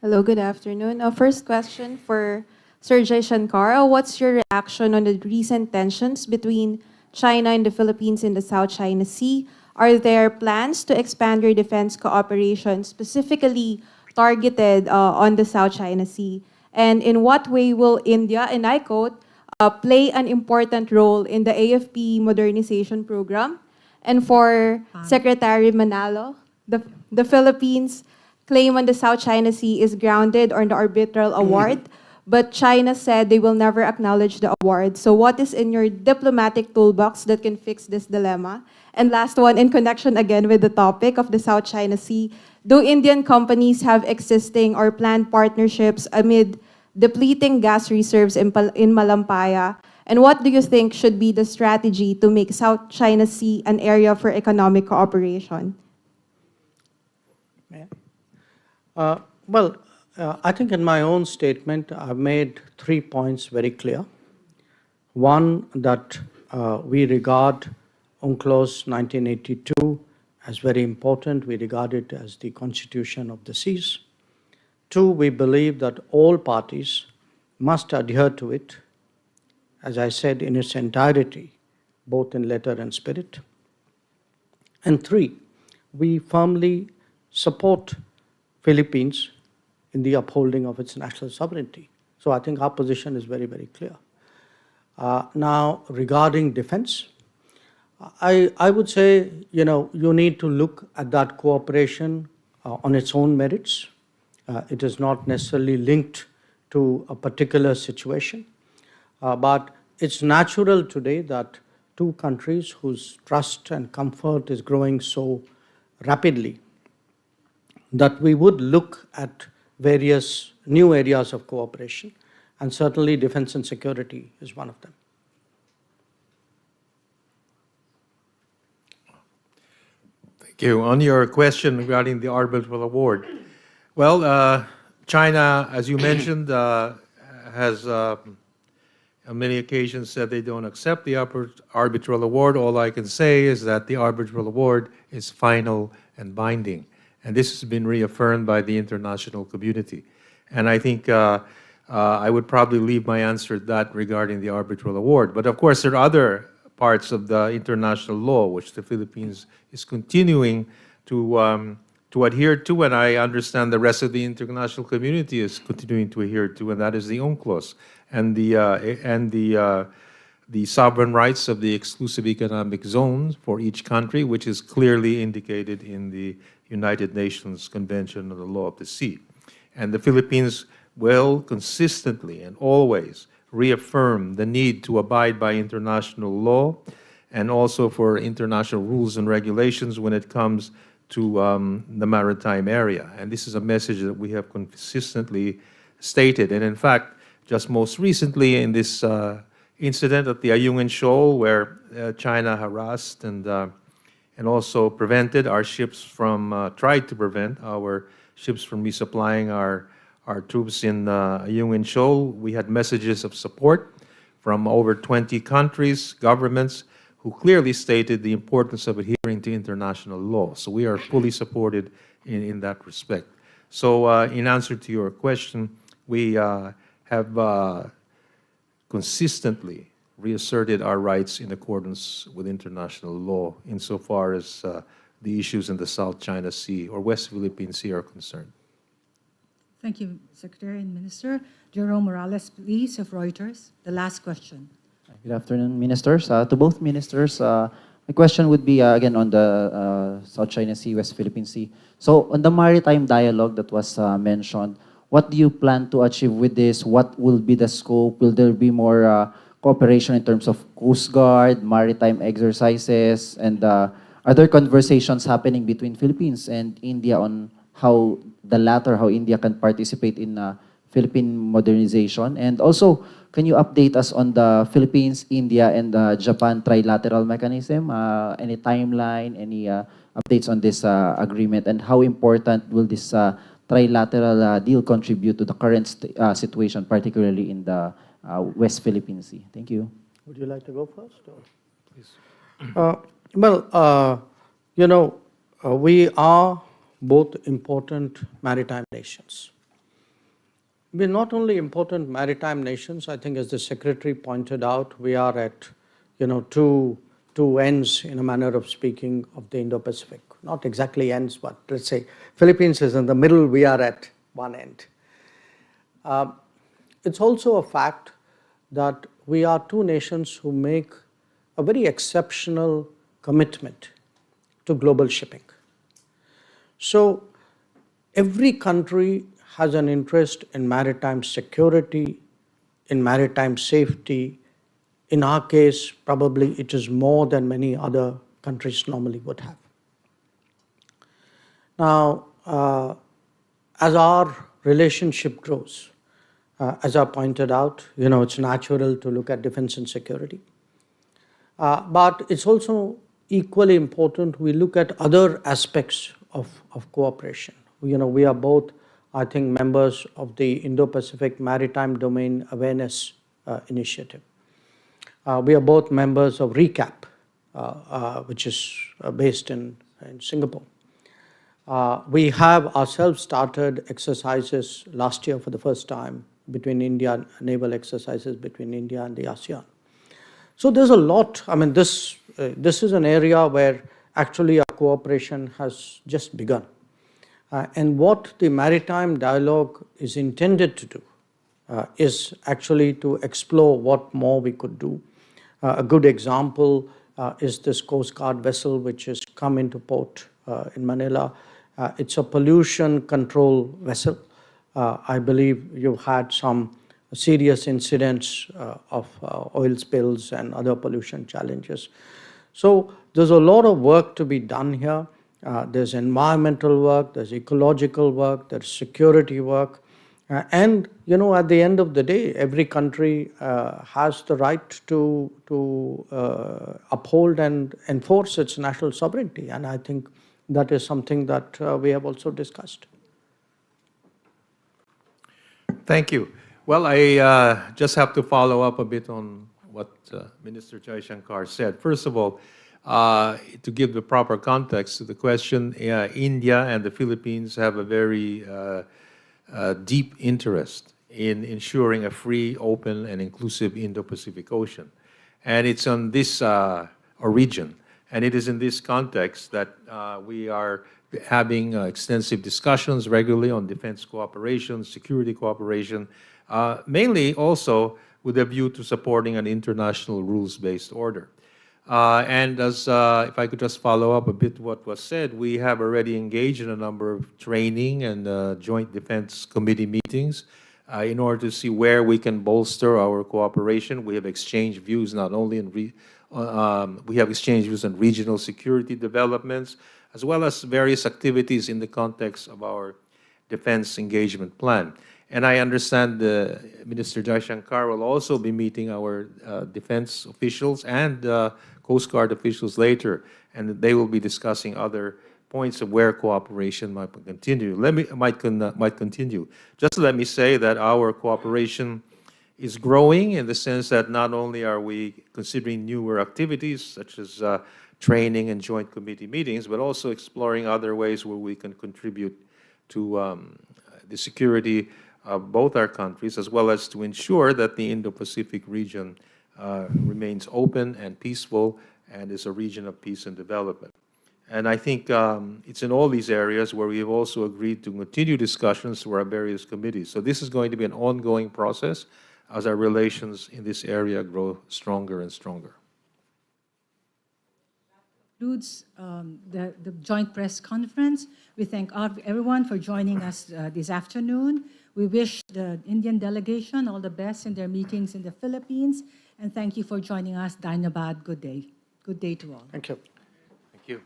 Hello, good afternoon. First question for Sir Jay Shankar. What's your reaction on the recent tensions between China and the Philippines in the South China Sea? Are there plans to expand your defense cooperation specifically targeted on the South China Sea? And in what way will India, and I quote, play an important role in the AFP modernization program? And for Secretary Manalo, the Philippines claim on the South China Sea is grounded on the arbitral award, but China said they will never acknowledge the award. So what is in your diplomatic toolbox that can fix this dilemma? And last one, in connection again with the topic of the South China Sea, do Indian companies have existing or planned partnerships amid depleting gas reserves in Malampaya? And what do you think should be the strategy to make South China Sea an area for economic cooperation? Well, I think in my own statement, I've made 3 points very clear. One, that we regard UNCLOS 1982 as very important. We regard it as the constitution of the seas. Two, we believe that all parties must adhere to it, as I said, in its entirety, both in letter and spirit. And three, we firmly support Philippines in the upholding of its national sovereignty. So I think our position is very, very clear. Now, regarding defense, I would say, you need to look at that cooperation on its own merits. It is not necessarily linked to a particular situation. But it's natural today that two countries whose trust and comfort is growing so rapidly, that we would look at various new areas of cooperation, and certainly defense and security is one of them. Thank you. On your question regarding the arbitral award, well, China, as you mentioned, has on many occasions said they don't accept the arbitral award. All I can say is that the arbitral award is final and binding. And this has been reaffirmed by the international community. And I think I would probably leave my answer at that regarding the arbitral award. But of course, there are other parts of the international law which the Philippines is continuing to adhere to, and I understand the rest of the international community is continuing to adhere to, and that is the UNCLOS and the sovereign rights of the exclusive economic zones for each country, which is clearly indicated in the United Nations Convention on the Law of the Sea. And the Philippines will consistently and always reaffirm the need to abide by international law and also for international rules and regulations when it comes to the maritime area. And this is a message that we have consistently stated. And in fact, just most recently in this incident at the Ayungin Shoal, where China harassed and also prevented our ships from, tried to prevent our ships from resupplying our troops in Ayungin Shoal, we had messages of support from over 20 countries, governments, who clearly stated the importance of adhering to international law. So we are fully supported in that respect. So in answer to your question, we have consistently reasserted our rights in accordance with international law insofar as the issues in the South China Sea or West Philippine Sea are concerned. Thank you, Secretary and Minister. Jerome Morales, please, of Reuters. The last question. Good afternoon, ministers. To both ministers, my question would be again on the South China Sea, West Philippine Sea. So on the maritime dialogue that was mentioned, what do you plan to achieve with this? What will be the scope? Will there be more cooperation in terms of Coast Guard, maritime exercises, and are there conversations happening between Philippines and India on how the latter, how India can participate in Philippine modernization? And also, can you update us on the Philippines, India, and Japan trilateral mechanism? Any timeline, any updates on this agreement, and how important will this trilateral deal contribute to the current situation, particularly in the West Philippine Sea? Thank you. Would you like to go first? Or? Please. We are both important maritime nations. we're not only important maritime nations. I think, as the Secretary pointed out, we are at, two ends, in a manner of speaking, of the Indo-Pacific. Not exactly ends, but let's say Philippines is in the middle. We are at one end. It's also a fact that we are two nations who make a very exceptional commitment to global shipping. So every country has an interest in maritime security, in maritime safety. In our case, probably it is more than many other countries normally would have. Now, as our relationship grows, as I pointed out, it's natural to look at defense and security. But it's also equally important we look at other aspects of cooperation. We are both, I think, members of the Indo-Pacific Maritime Domain Awareness Initiative. We are both members of RECAP, which is based in Singapore. We have ourselves started exercises last year for the first time between India, naval exercises between India and the ASEAN. So there's a lot. I mean, this is an area where actually our cooperation has just begun. And what the maritime dialogue is intended to do is actually to explore what more we could do. A good example is this Coast Guard vessel which has come into port in Manila. It's a pollution control vessel. I believe you've had some serious incidents of oil spills and other pollution challenges. So there's a lot of work to be done here. There's environmental work, there's ecological work, there's security work. And, at the end of the day, every country has the right to uphold and enforce its national sovereignty. And I think that is something that we have also discussed. Thank you. Well, I just have to follow up a bit on what Minister Jaishankar said. First of all, to give the proper context to the question, India and the Philippines have a very deep interest in ensuring a free, open, and inclusive Indo-Pacific Ocean. And it's on this region, and it is in this context that we are having extensive discussions regularly on defense cooperation, security cooperation, mainly also with a view to supporting an international rules-based order. And as if I could just follow up a bit what was said, we have already engaged in a number of training and joint defense committee meetings in order to see where we can bolster our cooperation. We have exchanged views not only in we have exchanged views on regional security developments, as well as various activities in the context of our defense engagement plan. And I understand Minister Jaishankar will also be meeting our defense officials and Coast Guard officials later, and they will be discussing other points of where cooperation might continue. Might continue. Just let me say that our cooperation is growing in the sense that not only are we considering newer activities such as training and joint committee meetings, but also exploring other ways where we can contribute to the security of both our countries, as well as to ensure that the Indo-Pacific region remains open and peaceful and is a region of peace and development. And I think it's in all these areas where we have also agreed to continue discussions through our various committees. So this is going to be an ongoing process as our relations in this area grow stronger and stronger. Concludes the joint press conference. We thank everyone for joining us this afternoon. We wish the Indian delegation all the best in their meetings in the Philippines. And thank you for joining us. Dynabad, good day. Good day to all. Thank you. Thank you.